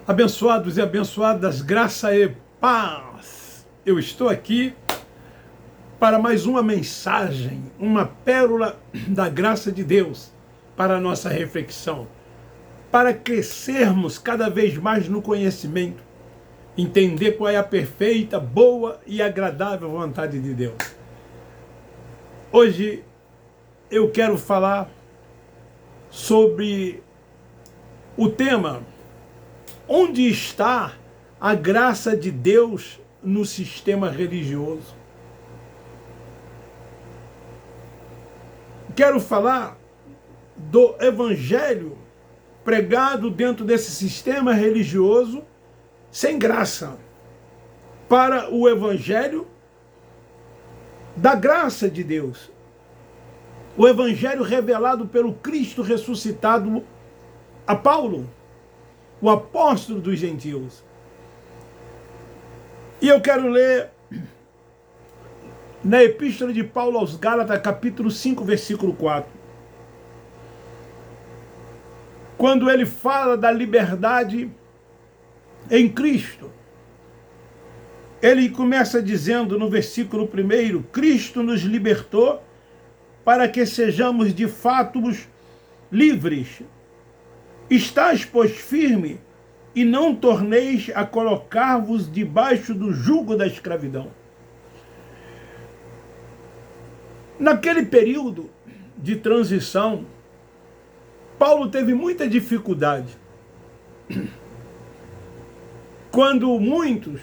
Abençoados e abençoadas, graça e paz. Eu estou aqui para mais uma mensagem, uma pérola da graça de Deus para a nossa reflexão, para crescermos cada vez mais no conhecimento, entender qual é a perfeita, boa e agradável vontade de Deus. Hoje eu quero falar sobre o tema: onde está a graça de Deus no sistema religioso? Quero falar do evangelho pregado dentro desse sistema religioso sem graça, para o evangelho da graça de Deus. O evangelho revelado pelo Cristo ressuscitado a Paulo, o apóstolo dos gentios. E eu quero ler na Epístola de Paulo aos Gálatas, capítulo 5, versículo 4. Quando ele fala da liberdade em Cristo, ele começa dizendo no versículo 1: Cristo nos libertou para que sejamos de fato livres. Estais, pois, firme, e não torneis a colocar-vos debaixo do jugo da escravidão. Naquele período de transição, Paulo teve muita dificuldade. Quando muitos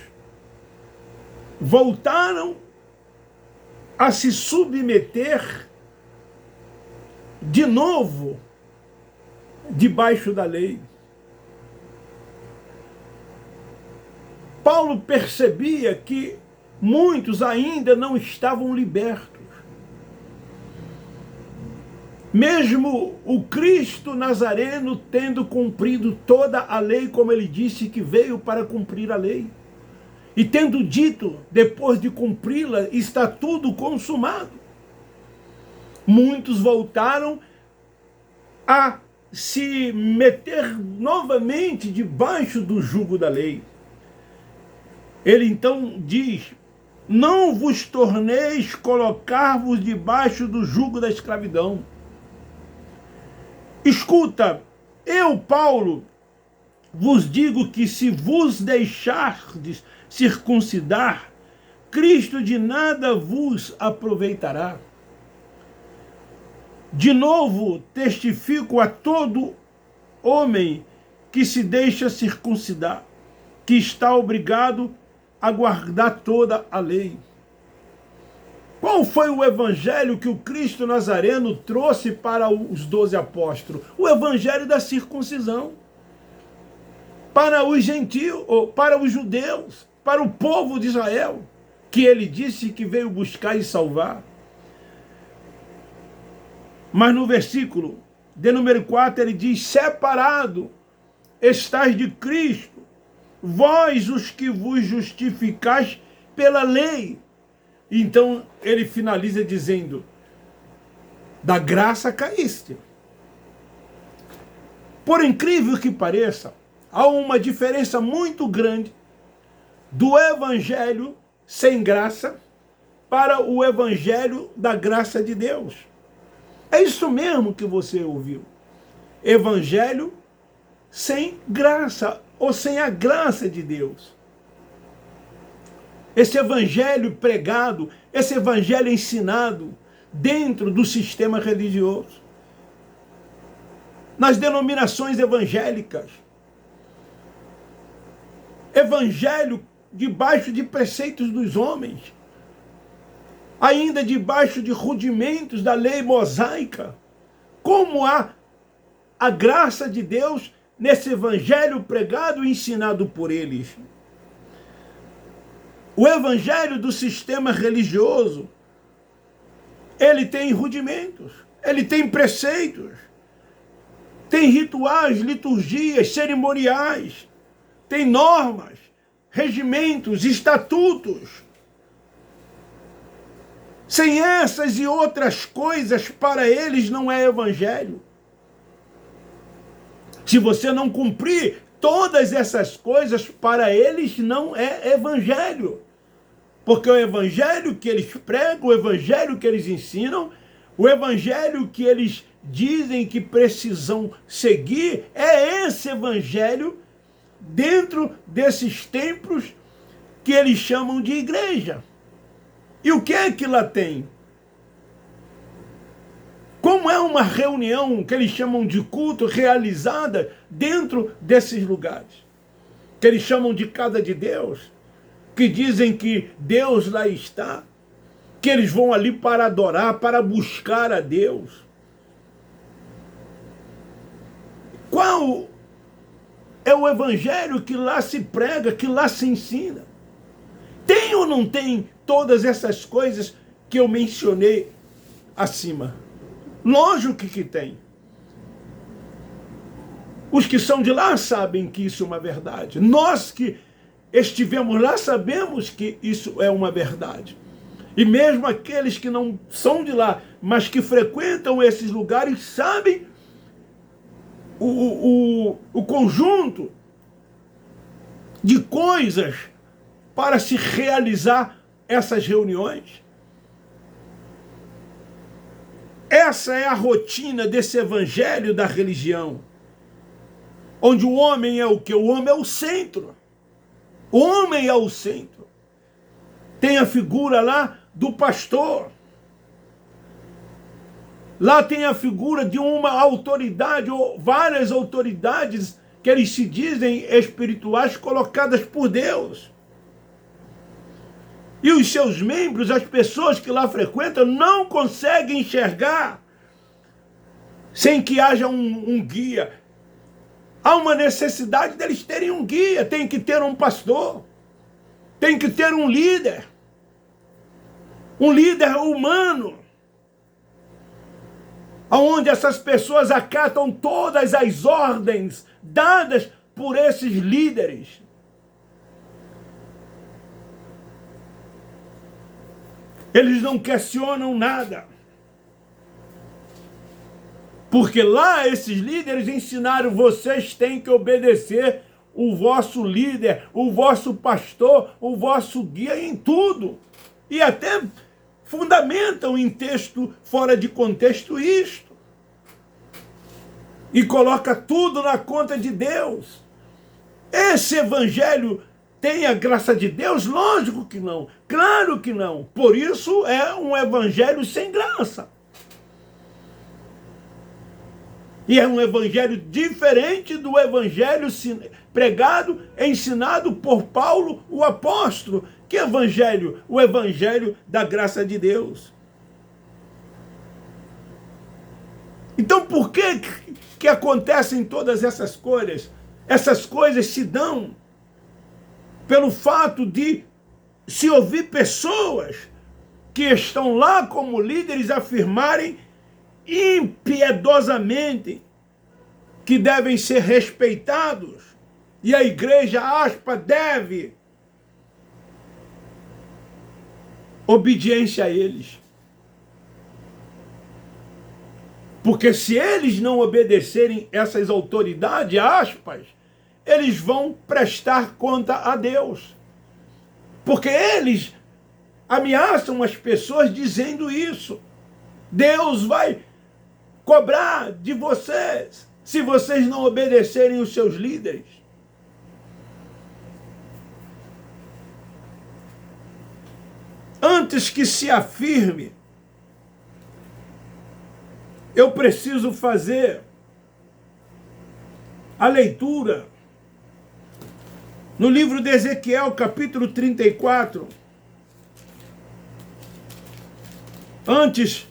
voltaram a se submeter de novo debaixo da lei. Paulo percebia que muitos ainda não estavam libertos. Mesmo o Cristo Nazareno tendo cumprido toda a lei, como ele disse que veio para cumprir a lei, e tendo dito, depois de cumpri-la, está tudo consumado. Muitos voltaram a se meter novamente debaixo do jugo da lei. Ele então diz: não vos torneis colocar-vos debaixo do jugo da escravidão. Escuta, eu, Paulo, vos digo que se vos deixardes circuncidar, Cristo de nada vos aproveitará. De novo, testifico a todo homem que se deixa circuncidar, que está obrigado a guardar toda a lei. Qual foi o evangelho que o Cristo Nazareno trouxe para os 12 apóstolos? O evangelho da circuncisão. Para os gentios, para os judeus, para o povo de Israel, que ele disse que veio buscar e salvar. Mas no versículo de número 4 ele diz: separado estais de Cristo, vós os que vos justificais pela lei. Então ele finaliza dizendo: da graça caíste. Por incrível que pareça, há uma diferença muito grande do evangelho sem graça para o evangelho da graça de Deus. É isso mesmo que você ouviu. Evangelho sem graça, ou sem a graça de Deus. Esse evangelho pregado, esse evangelho ensinado dentro do sistema religioso, nas denominações evangélicas. Evangelho debaixo de preceitos dos homens, ainda debaixo de rudimentos da lei mosaica. Como há a graça de Deus nesse evangelho pregado e ensinado por eles? O evangelho do sistema religioso, ele tem rudimentos, ele tem preceitos, tem rituais, liturgias, cerimoniais, tem normas, regimentos, estatutos. Sem essas e outras coisas, para eles não é evangelho. Se você não cumprir todas essas coisas para eles não é evangelho. Porque o evangelho que eles pregam, o evangelho que eles ensinam, o evangelho que eles dizem que precisam seguir, é esse evangelho dentro desses templos que eles chamam de igreja. E o que é que lá tem? Como é uma reunião que eles chamam de culto realizada dentro desses lugares, que eles chamam de casa de Deus, que dizem que Deus lá está, que eles vão ali para adorar, para buscar a Deus. Qual é o evangelho que lá se prega, que lá se ensina? Tem ou não tem todas essas coisas que eu mencionei acima? Lógico que tem. Os que são de lá sabem que isso é uma verdade. Nós que estivemos lá sabemos que isso é uma verdade. E mesmo aqueles que não são de lá, mas que frequentam esses lugares, sabem o conjunto de coisas para se realizar essas reuniões. Essa é a rotina desse evangelho da religião, onde o homem é o quê? O homem é o centro. O homem é o centro. Tem a figura lá do pastor. Lá tem a figura de uma autoridade, ou várias autoridades que eles se dizem espirituais, colocadas por Deus. E os seus membros, as pessoas que lá frequentam, não conseguem enxergar sem que haja um guia. Há uma necessidade deles terem um guia, tem que ter um pastor, tem que ter um líder humano, onde essas pessoas acatam todas as ordens dadas por esses líderes. Eles não questionam nada. Porque lá esses líderes ensinaram, vocês têm que obedecer o vosso líder, o vosso pastor, o vosso guia em tudo. E até fundamentam em texto fora de contexto isto. E coloca tudo na conta de Deus. Esse evangelho tem a graça de Deus? Lógico que não. Claro que não. Por isso é um evangelho sem graça. E é um evangelho diferente do evangelho pregado, ensinado por Paulo, o apóstolo. Que evangelho? O evangelho da graça de Deus. Então por que acontecem todas essas coisas? Essas coisas se dão pelo fato de se ouvir pessoas que estão lá como líderes afirmarem impiedosamente que devem ser respeitados e a igreja, deve obediência a eles. Porque se eles não obedecerem essas autoridades, eles vão prestar conta a Deus. Porque eles ameaçam as pessoas dizendo isso. Deus vai cobrar de vocês se vocês não obedecerem os seus líderes. Antes que se afirme, eu preciso fazer a leitura no livro de Ezequiel, capítulo 34. Antes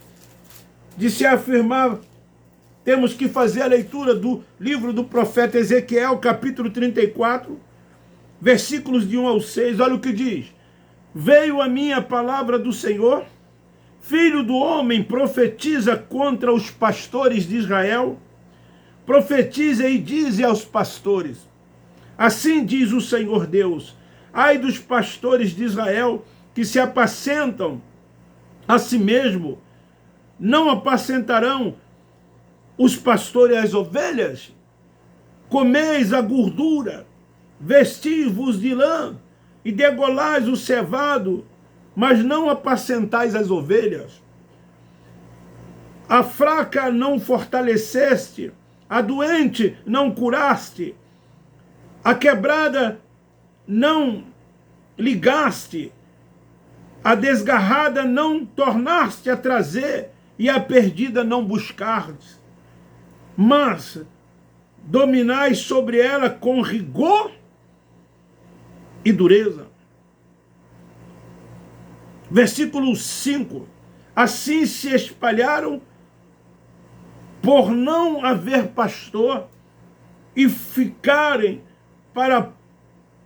de se afirmar, temos que fazer a leitura do livro do profeta Ezequiel, capítulo 34, versículos de 1 ao 6. Olha o que diz. Veio a mim a palavra do Senhor, filho do homem, profetiza contra os pastores de Israel, profetiza e dize aos pastores, assim diz o Senhor Deus, ai dos pastores de Israel que se apacentam a si mesmo, não apacentarão os pastores as ovelhas? comeis a gordura, vestis-vos de lã, e degolais o cevado, mas não apacentais as ovelhas. A fraca não fortaleceste, a doente não curaste, a quebrada não ligaste, a desgarrada não tornaste a trazer, e a perdida não buscardes. Mas dominais sobre ela com rigor e dureza. Versículo 5. Assim se espalharam por não haver pastor e ficarem para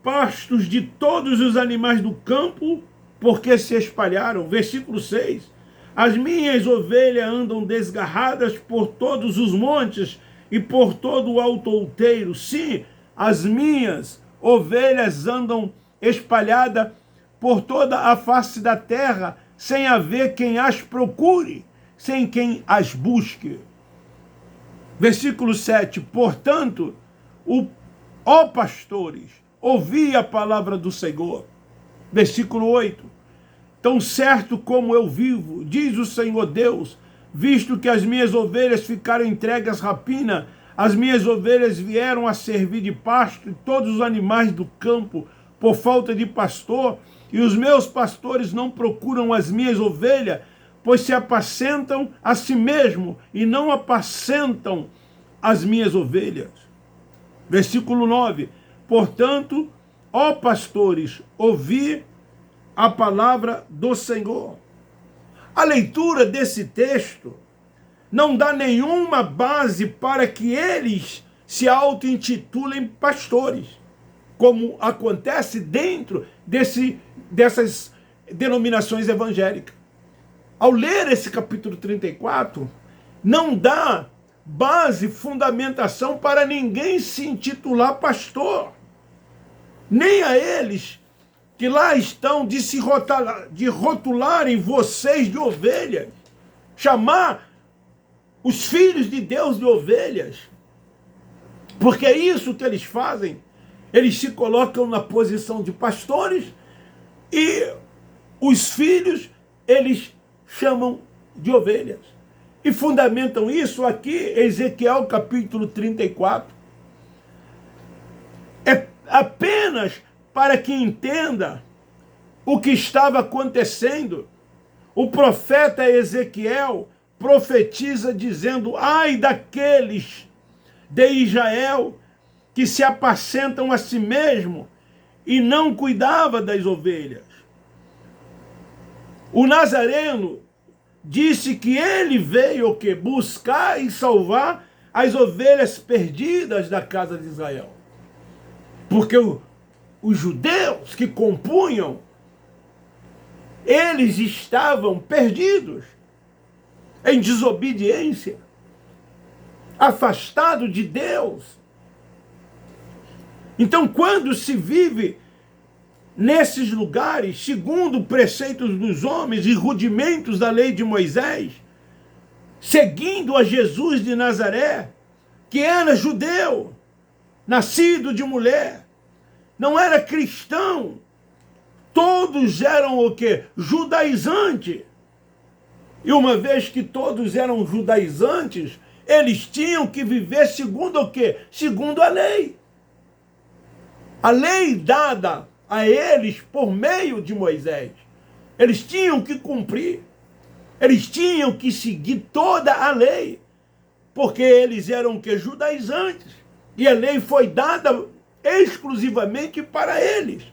pastos de todos os animais do campo, porque se espalharam. Versículo 6. As minhas ovelhas andam desgarradas por todos os montes e por todo o alto outeiro. Sim, as minhas ovelhas andam espalhadas por toda a face da terra, sem haver quem as procure, sem quem as busque. Versículo 7. Portanto, ó pastores, ouvi a palavra do Senhor. Versículo 8. Tão certo como eu vivo, diz o Senhor Deus, visto que as minhas ovelhas ficaram entregues à rapina, as minhas ovelhas vieram a servir de pasto, e todos os animais do campo, por falta de pastor, e os meus pastores não procuram as minhas ovelhas, pois se apacentam a si mesmo, e não apacentam as minhas ovelhas. Versículo 9. Portanto, ó pastores, ouvi a palavra do Senhor. A leitura desse texto não dá nenhuma base para que eles se auto-intitulem pastores, como acontece dentro dessas denominações evangélicas. Ao ler esse capítulo 34, não dá base, fundamentação para ninguém se intitular pastor, nem a eles que lá estão de rotularem vocês de ovelhas, chamar os filhos de Deus de ovelhas, porque é isso que eles fazem. Eles se colocam na posição de pastores e os filhos eles chamam de ovelhas. E fundamentam isso aqui, Ezequiel capítulo 34. É apenas para que entenda o que estava acontecendo. O profeta Ezequiel profetiza dizendo: ai daqueles de Israel que se apacentam a si mesmo e não cuidava das ovelhas. O Nazareno disse que ele veio o quê? Buscar e salvar as ovelhas perdidas da casa de Israel. Porque os judeus que compunham, eles estavam perdidos, em desobediência, afastados de Deus. Então, quando se vive nesses lugares, segundo preceitos dos homens e rudimentos da lei de Moisés, seguindo a Jesus de Nazaré, que era judeu, nascido de mulher, não era cristão, todos eram o quê? Judaizantes. E uma vez que todos eram judaizantes, eles tinham que viver segundo o quê? Segundo a lei. A lei dada a eles por meio de Moisés. Eles tinham que cumprir. Eles tinham que seguir toda a lei. Porque eles eram o quê? Judaizantes. E a lei foi dada exclusivamente para eles.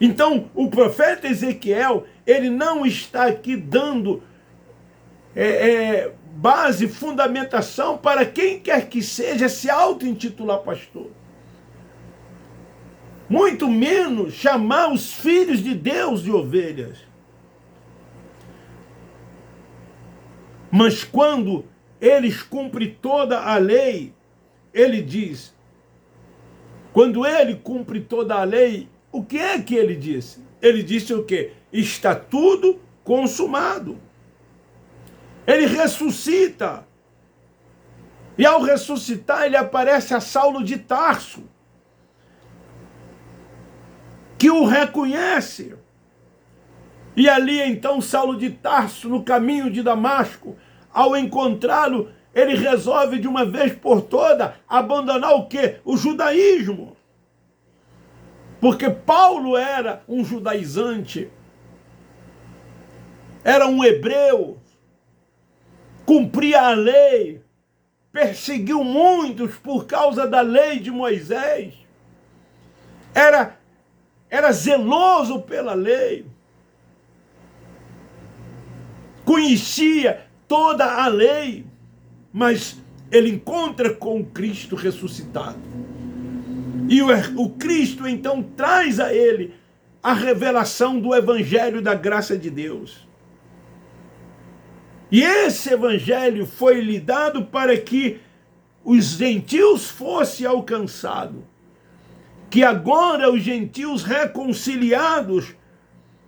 Então, o profeta Ezequiel, ele não está aqui dando base, fundamentação para quem quer que seja se auto-intitular pastor. Muito menos chamar os filhos de Deus de ovelhas. Mas quando eles cumprem toda a lei, ele diz, quando ele cumpre toda a lei, o que é que ele disse? Ele disse o quê? Está tudo consumado. Ele ressuscita E ao ressuscitar, ele aparece a Saulo de Tarso, que o reconhece. E ali então Saulo de Tarso, no caminho de Damasco, ao encontrá-lo, ele resolve de uma vez por toda abandonar o quê? O judaísmo. Porque Paulo era um judaizante, era um hebreu, cumpria a lei, perseguiu muitos por causa da lei de Moisés, era zeloso pela lei, conhecia toda a lei, mas ele encontra com Cristo ressuscitado. E o Cristo então traz a ele a revelação do evangelho da graça de Deus. E esse evangelho foi lhe dado para que os gentios fossem alcançados. Que agora os gentios reconciliados,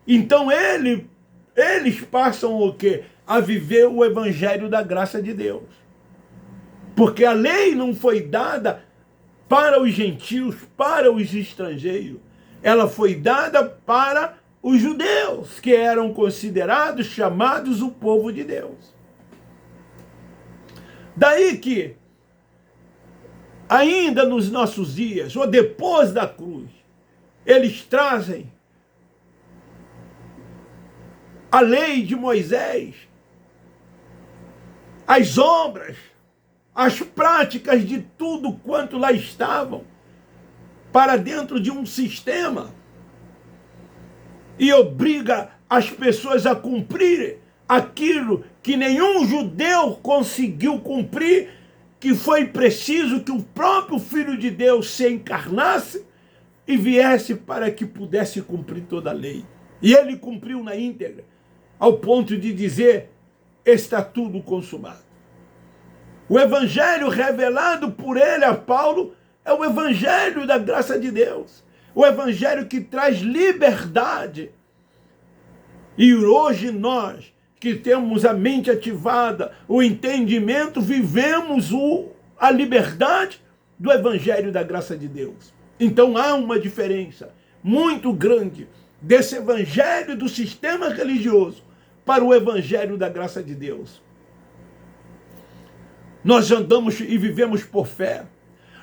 então eles passam o quê? A viver o evangelho da graça de Deus. Porque a lei não foi dada para os gentios, para os estrangeiros. Ela foi dada para os judeus, que eram considerados, chamados o povo de Deus. Daí que, ainda nos nossos dias, ou depois da cruz, eles trazem a lei de Moisés, as obras, as práticas de tudo quanto lá estavam, para dentro de um sistema, e obriga as pessoas a cumprir aquilo que nenhum judeu conseguiu cumprir, que foi preciso que o próprio Filho de Deus se encarnasse e viesse para que pudesse cumprir toda a lei. E ele cumpriu na íntegra, ao ponto de dizer, está tudo consumado. O evangelho revelado por ele a Paulo é o evangelho da graça de Deus. O evangelho que traz liberdade. E hoje nós, que temos a mente ativada, o entendimento, vivemos a liberdade do evangelho da graça de Deus. Então há uma diferença muito grande desse evangelho do sistema religioso para o evangelho da graça de Deus. Nós andamos e vivemos por fé.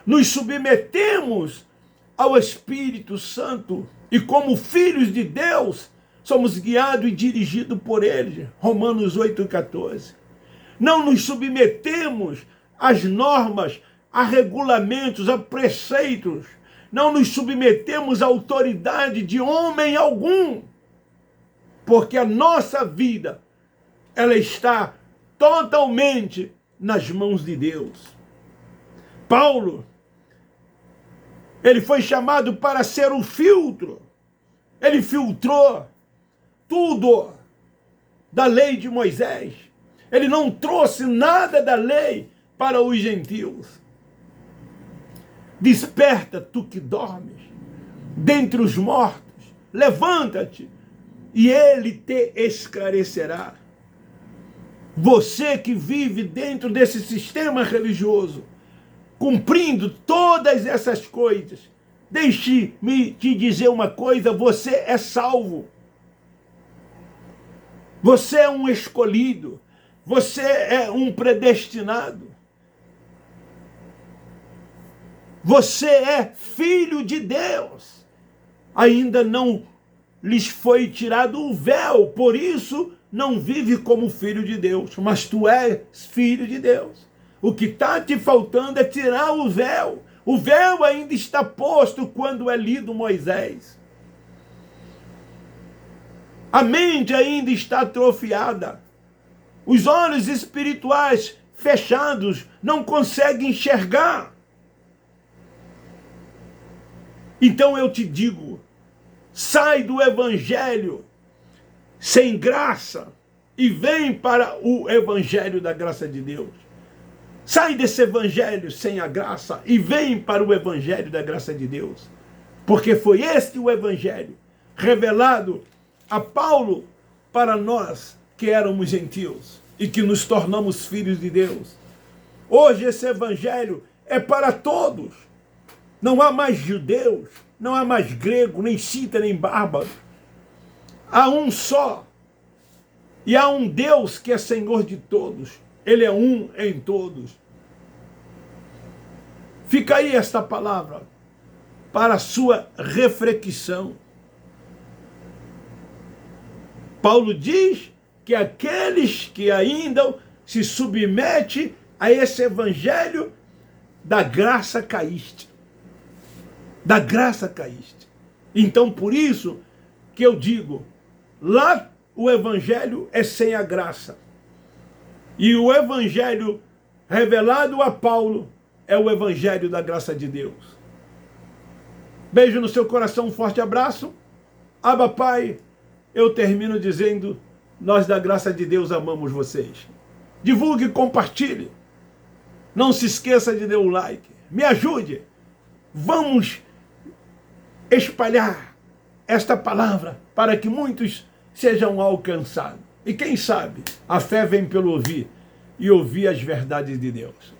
Nos submetemos ao Espírito Santo e como filhos de Deus, somos guiados e dirigidos por ele. Romanos 8,14. Não nos submetemos às normas, a regulamentos, a preceitos. Não nos submetemos à autoridade de homem algum. Porque a nossa vida, ela está totalmente nas mãos de Deus. Paulo, ele foi chamado para ser o filtro. Ele filtrou tudo da lei de Moisés. Ele não trouxe nada da lei para os gentios. Desperta, tu que dormes, dentre os mortos, levanta-te, e ele te esclarecerá. Você que vive dentro desse sistema religioso, cumprindo todas essas coisas, deixe-me te dizer uma coisa, você é salvo. Você é um escolhido. Você é um predestinado. Você é filho de Deus. Ainda não lhes foi tirado o véu, por isso não vive como filho de Deus, mas tu és filho de Deus. O que está te faltando é tirar o véu. O véu ainda está posto quando é lido Moisés. A mente ainda está atrofiada. Os olhos espirituais fechados não conseguem enxergar. Então eu te digo, sai do evangelho sem graça e vem para o evangelho da graça de Deus. Sai desse evangelho sem a graça e vem para o evangelho da graça de Deus. Porque foi este o evangelho revelado a Paulo para nós que éramos gentios e que nos tornamos filhos de Deus. Hoje esse evangelho é para todos. Não há mais judeus, não há mais grego, nem cita, nem bárbaro. Há um só. E há um Deus que é Senhor de todos. Ele é um em todos. Fica aí esta palavra para a sua reflexão. Paulo diz que aqueles que ainda se submetem a esse evangelho, da graça caíste. Da graça caíste. Então, por isso que eu digo, lá o evangelho é sem a graça. E o evangelho revelado a Paulo é o evangelho da graça de Deus. Beijo no seu coração, um forte abraço. Abba, Pai, eu termino dizendo, nós da graça de Deus amamos vocês. Divulgue e compartilhe. Não se esqueça de dar o like. Me ajude. Vamos espalhar esta palavra para que muitos sejam alcançados. E quem sabe, a fé vem pelo ouvir e ouvir as verdades de Deus.